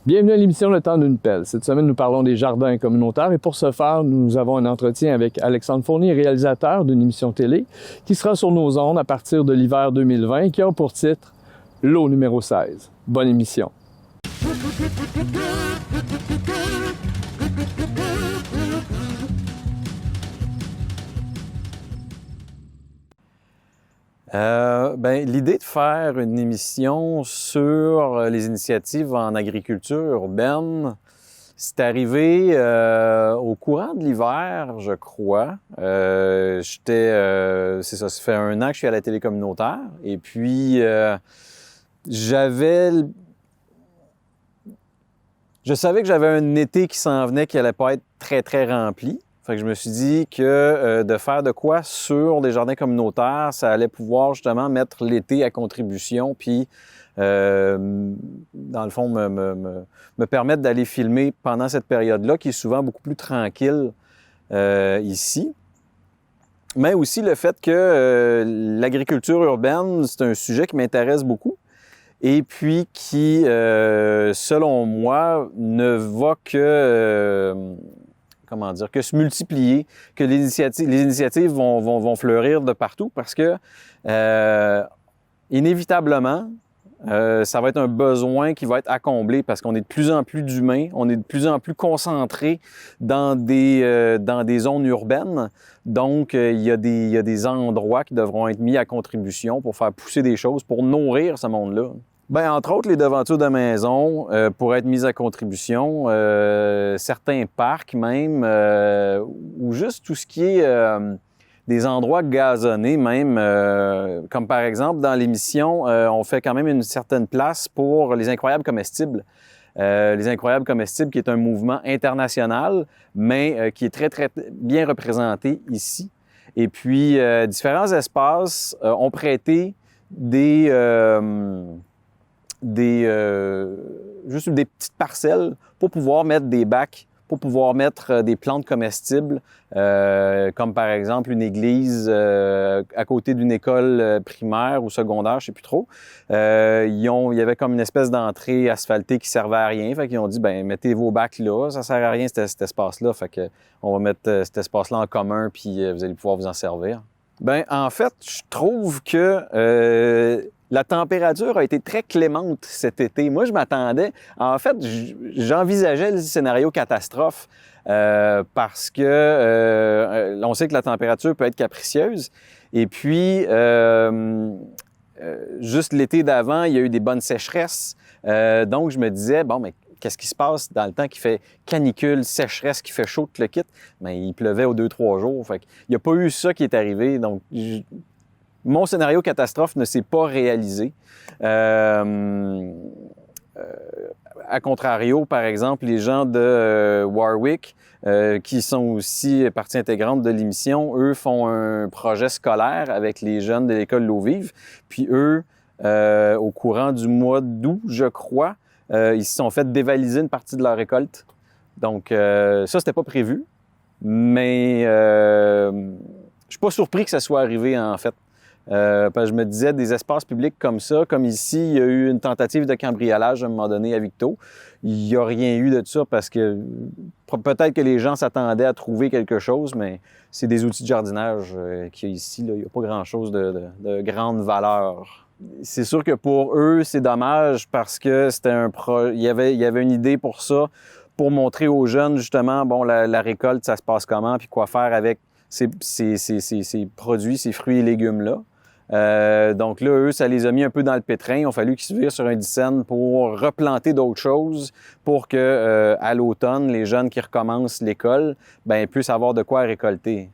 Bienvenue à l'émission Le Temps d'une pelle. Cette semaine, nous parlons des jardins communautaires et pour ce faire, nous avons un entretien avec Alexandre Fournier, réalisateur d'une émission télé qui sera sur nos ondes à partir de l'hiver 2020 et qui a pour titre L'eau numéro 16. Bonne émission. L'idée de faire une émission sur les initiatives en agriculture urbaine, c'est arrivé au courant de l'hiver, je crois. C'est ça, ça fait 1 an que je suis à la télé communautaire. Et puis, je savais que j'avais un été qui s'en venait qui allait pas être très, très rempli. Fait que je me suis dit que de faire de quoi sur des jardins communautaires, ça allait pouvoir justement mettre l'été à contribution, puis dans le fond me permettre d'aller filmer pendant cette période-là, qui est souvent beaucoup plus tranquille ici. Mais aussi le fait que l'agriculture urbaine, c'est un sujet qui m'intéresse beaucoup et puis qui, selon moi, ne va que... que se multiplier, que les initiatives vont fleurir de partout parce que, inévitablement, ça va être un besoin qui va être à combler parce qu'on est de plus en plus d'humains, on est de plus en plus concentrés dans des zones urbaines. Donc, il y a des endroits qui devront être mis à contribution pour faire pousser des choses, pour nourrir ce monde-là. Entre autres, les devantures de maison pourraient être mises à contribution, certains parcs même, ou juste tout ce qui est des endroits gazonnés même, comme par exemple dans l'émission, on fait quand même une certaine place pour les incroyables comestibles. Les incroyables comestibles qui est un mouvement international, mais qui est très, très bien représenté ici. Et puis, différents espaces ont prêté juste des petites parcelles pour pouvoir mettre des bacs, pour pouvoir mettre des plantes comestibles, comme par exemple une église à côté d'une école primaire ou secondaire, je sais plus trop. Il y avait comme une espèce d'entrée asphaltée qui servait à rien. Fait qu'ils ont dit, mettez vos bacs là, ça sert à rien cet espace-là. Fait que on va mettre cet espace-là en commun, puis vous allez pouvoir vous en servir. En fait, je trouve que la température a été très clémente cet été. Moi, je m'attendais... En fait, j'envisageais le scénario catastrophe parce que on sait que la température peut être capricieuse. Et puis, juste l'été d'avant, il y a eu des bonnes sécheresses. Donc, je me disais, qu'est-ce qui se passe dans le temps qui fait canicule, sécheresse, qui fait chaud, tout le kit? Il pleuvait aux 2-3 jours. Fait qu'il n'y a pas eu ça qui est arrivé. Donc, mon scénario catastrophe ne s'est pas réalisé. À contrario, par exemple, les gens de Warwick, qui sont aussi partie intégrante de l'émission, eux font un projet scolaire avec les jeunes de l'école L'Eau-Vive. Puis eux, au courant du mois d'août, je crois, ils se sont fait dévaliser une partie de leur récolte. Donc, ça, c'était pas prévu. Mais je suis pas surpris que ça soit arrivé, en fait. Parce que je me disais, des espaces publics comme ça, comme ici, il y a eu une tentative de cambriolage à un moment donné à Victo. Il n'y a rien eu de ça parce que peut-être que les gens s'attendaient à trouver quelque chose, mais c'est des outils de jardinage qu'il y a ici. Là. Il n'y a pas grand-chose de grande valeur. C'est sûr que pour eux, c'est dommage parce que c'était il y avait une idée pour ça, pour montrer aux jeunes, justement, la récolte, ça se passe comment, puis quoi faire avec ces produits, ces fruits et légumes-là. Donc là, eux, ça les a mis un peu dans le pétrin. Il a fallu qu'ils se virent sur un dixaine pour replanter d'autres choses pour que, à l'automne, les jeunes qui recommencent l'école, puissent avoir de quoi récolter.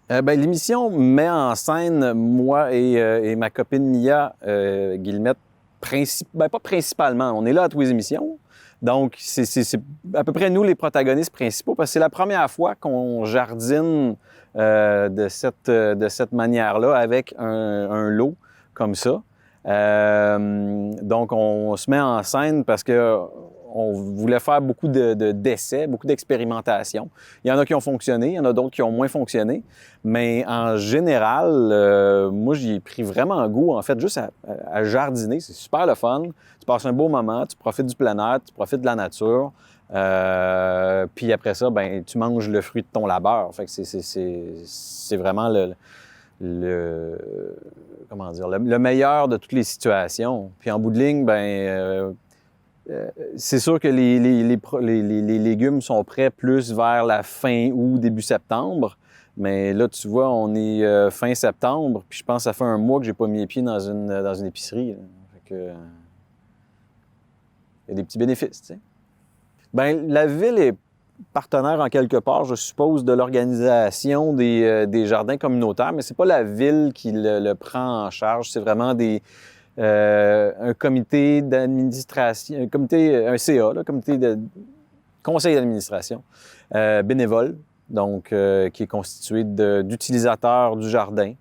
L'émission met en scène, moi et ma copine Mia Guillemette, pas principalement. On est là à toutes les émissions. Donc, c'est à peu près nous les protagonistes principaux parce que c'est la première fois qu'on jardine de cette manière-là avec un lot comme ça. Donc, on se met en scène parce que on voulait faire beaucoup d'essais, beaucoup d'expérimentations. Il y en a qui ont fonctionné, il y en a d'autres qui ont moins fonctionné. Mais en général, moi, j'y ai pris vraiment goût, en fait, juste à jardiner. C'est super le fun. Tu passes un beau moment, tu profites du plein air, tu profites de la nature. Puis après ça, ben tu manges le fruit de ton labeur. Fait que c'est vraiment comment dire, le meilleur de toutes les situations. Puis en bout de ligne, c'est sûr que les légumes sont prêts plus vers la fin août, début septembre. Mais là, tu vois, on est fin septembre, puis je pense que ça fait un mois que j'ai pas mis les pieds dans une épicerie. Fait que, il y a des petits bénéfices, tu sais. Bien, la ville est partenaire en quelque part, je suppose, de l'organisation des jardins communautaires, mais c'est pas la ville qui le prend en charge, c'est vraiment un comité d'administration, un CA, là, comité de conseil d'administration bénévole, donc qui est constitué d'utilisateurs du jardin.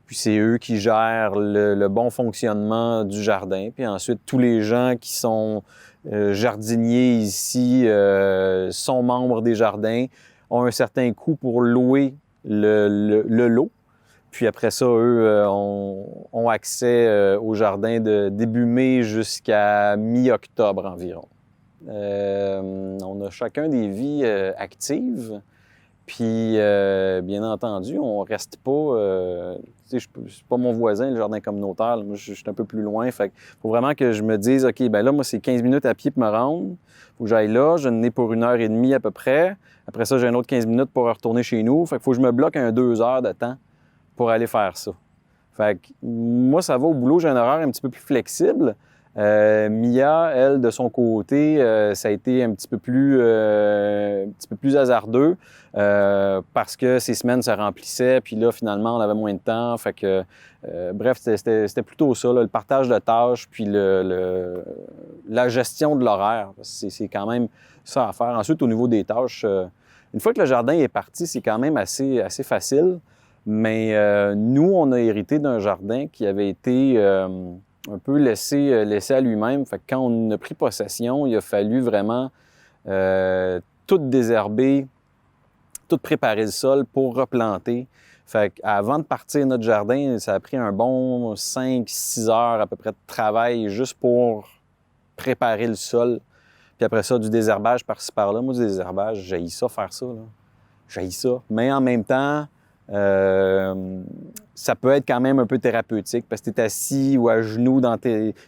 Puis c'est eux qui gèrent le bon fonctionnement du jardin. Puis ensuite, tous les gens qui sont jardiniers ici sont membres des jardins, ont un certain coût pour louer le lot. Puis après ça, eux ont accès au jardin de début mai jusqu'à mi-octobre environ. On a chacun des vies actives. Puis, bien entendu, on reste pas... tu sais, c'est pas mon voisin, le jardin communautaire. Là. Moi, je suis un peu plus loin. Fait qu'il faut vraiment que je me dise, OK, ben là, moi, c'est 15 minutes à pied pour me rendre. Faut que j'aille là. Je n'ai pour 1h30 à peu près. Après ça, j'ai un autre 15 minutes pour retourner chez nous. Fait qu'il faut que je me bloque 2 heures de temps pour aller faire ça. Fait que moi, ça va au boulot. J'ai un horaire un petit peu plus flexible. Mia, elle, de son côté, ça a été un petit peu plus hasardeux parce que ses semaines se remplissaient, puis là, finalement, on avait moins de temps. Fait que, bref, c'était plutôt ça, là, le partage de tâches, puis la gestion de l'horaire. C'est quand même ça à faire. Ensuite, au niveau des tâches, une fois que le jardin est parti, c'est quand même assez facile. Mais nous, on a hérité d'un jardin qui avait été un peu laissé à lui-même. Fait que quand on a pris possession, il a fallu vraiment tout désherber, tout préparer le sol pour replanter. Fait qu'avant de partir notre jardin, ça a pris un bon 5-6 heures à peu près de travail juste pour préparer le sol. Puis après ça, du désherbage par-ci par-là. Moi, du désherbage, j'haïs ça, faire ça, là. J'haïs ça. Mais en même temps, ça peut être quand même un peu thérapeutique parce que tu es assis ou à genoux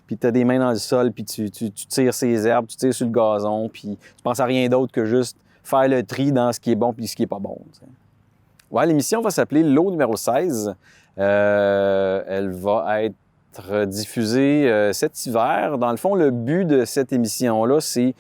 puis tu as des mains dans le sol, puis tu tires ces herbes, tu tires sur le gazon, puis tu penses à rien d'autre que juste faire le tri dans ce qui est bon puis ce qui est pas bon. T'sais. Ouais, l'émission va s'appeler Lot numéro 16. Elle va être diffusée cet hiver. Dans le fond, le but de cette émission-là, c'est,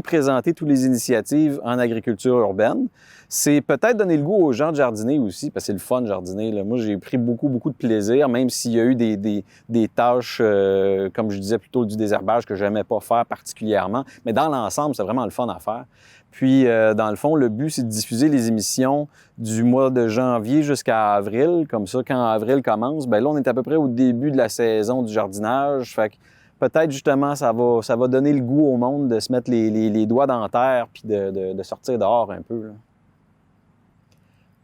présenter toutes les initiatives en agriculture urbaine. C'est peut-être donner le goût aux gens de jardiner aussi, parce que c'est le fun de jardiner. Là. Moi, j'ai pris beaucoup de plaisir, même s'il y a eu des tâches, comme je disais plutôt, du désherbage que j'aimais pas faire particulièrement. Mais dans l'ensemble, c'est vraiment le fun à faire. Puis, dans le fond, le but, c'est de diffuser les émissions du mois de janvier jusqu'à avril. Comme ça, quand avril commence, ben là, on est à peu près au début de la saison du jardinage. Fait que peut-être, justement, ça va donner le goût au monde de se mettre les doigts dans la terre puis de sortir dehors un peu, là.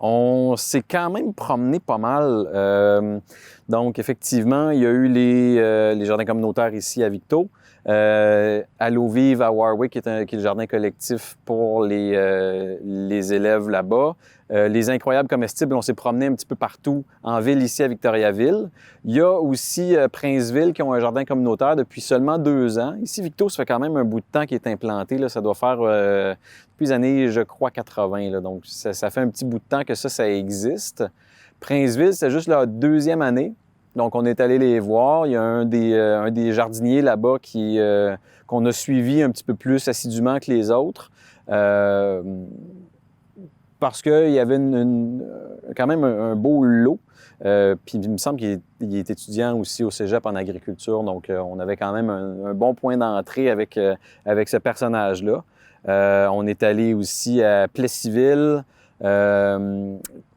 On s'est quand même promené pas mal. Donc, effectivement, il y a eu les jardins communautaires ici à Victo. À l'eau vive à Warwick, qui est le jardin collectif pour les élèves là-bas. Les incroyables comestibles, on s'est promené un petit peu partout en ville ici à Victoriaville. Il y a aussi Princeville qui ont un jardin communautaire depuis seulement 2 ans. Ici, Victo, ça fait quand même un bout de temps qu'il est implanté. Là, ça doit faire depuis les années, je crois, 80. Là, donc, ça fait un petit bout de temps que ça existe. Princeville, c'est juste la 2e année. Donc, on est allé les voir. Il y a un des jardiniers là-bas qu'on a suivi un petit peu plus assidûment que les autres. Parce qu'il y avait quand même un beau lot. Puis il me semble qu'il est étudiant aussi au cégep en agriculture. Donc, on avait quand même un bon point d'entrée avec ce personnage-là. On est allé aussi à Plessisville.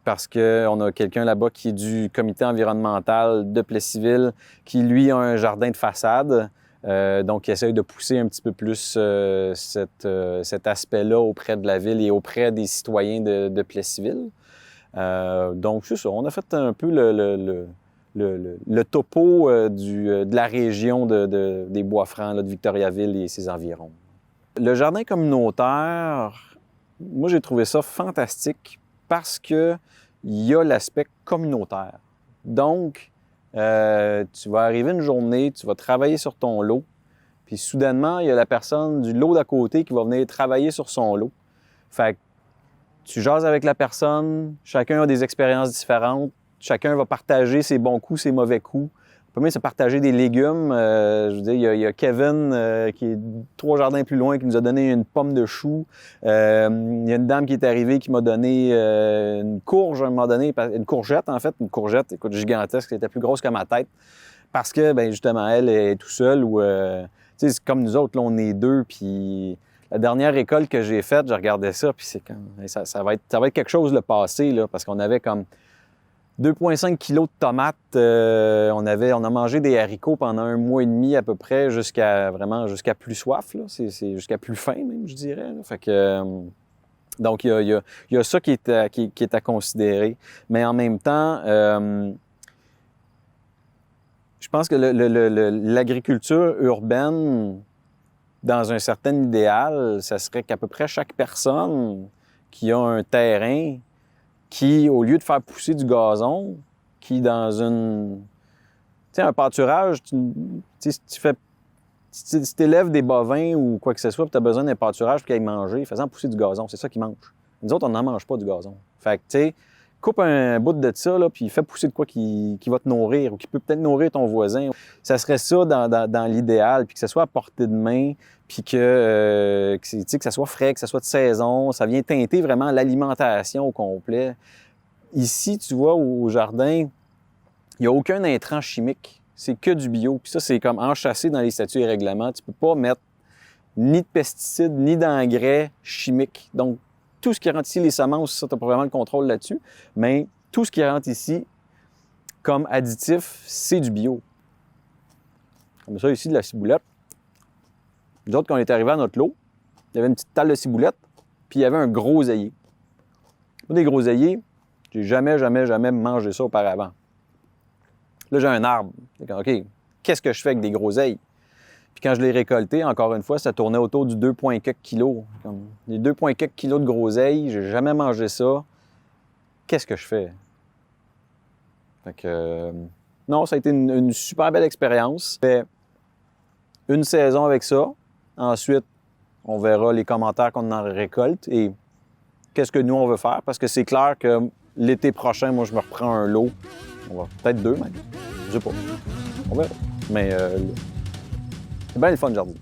Parce qu'on a quelqu'un là-bas qui est du comité environnemental de Plessisville qui, lui, a un jardin de façade Donc, ils essayent de pousser un petit peu plus cet aspect-là auprès de la ville et auprès des citoyens de Plessisville. Donc, c'est ça. On a fait un peu le topo de la région des Bois-Francs, là, de Victoriaville et ses environs. Le jardin communautaire, moi, j'ai trouvé ça fantastique parce qu'il y a l'aspect communautaire. Donc, tu vas arriver une journée, tu vas travailler sur ton lot, puis soudainement, il y a la personne du lot d'à côté qui va venir travailler sur son lot. Fait que tu jases avec la personne, chacun a des expériences différentes, chacun va partager ses bons coups, ses mauvais coups. On peut même se partager des légumes. Je veux dire, il y a Kevin, qui est 3 jardins plus loin, qui nous a donné une pomme de chou. Il y a une dame qui est arrivée qui m'a donné une courge à un moment donné, une courgette en fait, une courgette, écoute, gigantesque, qui était plus grosse que ma tête. Parce que, ben justement, elle est tout seule ou, tu sais, c'est comme nous autres, là, on est 2, puis la dernière récolte que j'ai faite, je regardais ça, puis c'est comme, ça va être quelque chose le passé, là, parce qu'on avait comme 2,5 kilos de tomates. On a mangé des haricots pendant 1 mois et demi à peu près, jusqu'à plus soif, là. C'est jusqu'à plus faim même, je dirais, là. Fait que, donc, il y a ça qui est à considérer. Mais en même temps, je pense que l'agriculture urbaine, dans un certain idéal, ça serait qu'à peu près chaque personne qui a un terrain, qui, au lieu de faire pousser du gazon, qui dans tu sais, un pâturage, si tu élèves des bovins ou quoi que ce soit, puis tu as besoin d'un pâturage pour qu'ils aillent manger, faisant pousser du gazon, c'est ça qu'ils mangent. Nous autres, on n'en mange pas du gazon. Fait que, tu sais, coupe un bout de ça, là, puis fais pousser de quoi qui va te nourrir ou qui peut peut-être nourrir ton voisin. Ça serait ça dans l'idéal, puis que ça soit à portée de main, puis que ça soit frais, que ça soit de saison. Ça vient teinter vraiment l'alimentation au complet. Ici, tu vois, au jardin, il n'y a aucun intrant chimique. C'est que du bio. Puis ça, c'est comme enchâssé dans les statuts et règlements. Tu peux pas mettre ni de pesticides, ni d'engrais chimiques. Donc, tout ce qui rentre ici, les semences, ça, tu n'as pas vraiment le contrôle là-dessus. Mais tout ce qui rentre ici, comme additif, c'est du bio. Comme ça, ici, de la ciboulette. Nous autres, quand on est arrivé à notre lot, il y avait une petite talle de ciboulette, puis il y avait un groseillier. Des groseilliers, j'ai jamais mangé ça auparavant. Là, j'ai un arbre. OK, qu'est-ce que je fais avec des groseilles? Puis quand je l'ai récolté, encore une fois, ça tournait autour du 2,4 kilos. Comme les 2,4 kilos de groseilles, j'ai jamais mangé ça. Qu'est-ce que je fais? Fait que, non, ça a été une super belle expérience. Fait une saison avec ça. Ensuite, on verra les commentaires qu'on en récolte et qu'est-ce que nous, on veut faire. Parce que c'est clair que l'été prochain, moi, je me reprends un lot. On va peut-être 2 même. Je sais pas. On verra. Mais c'est bien le fun, le jardin.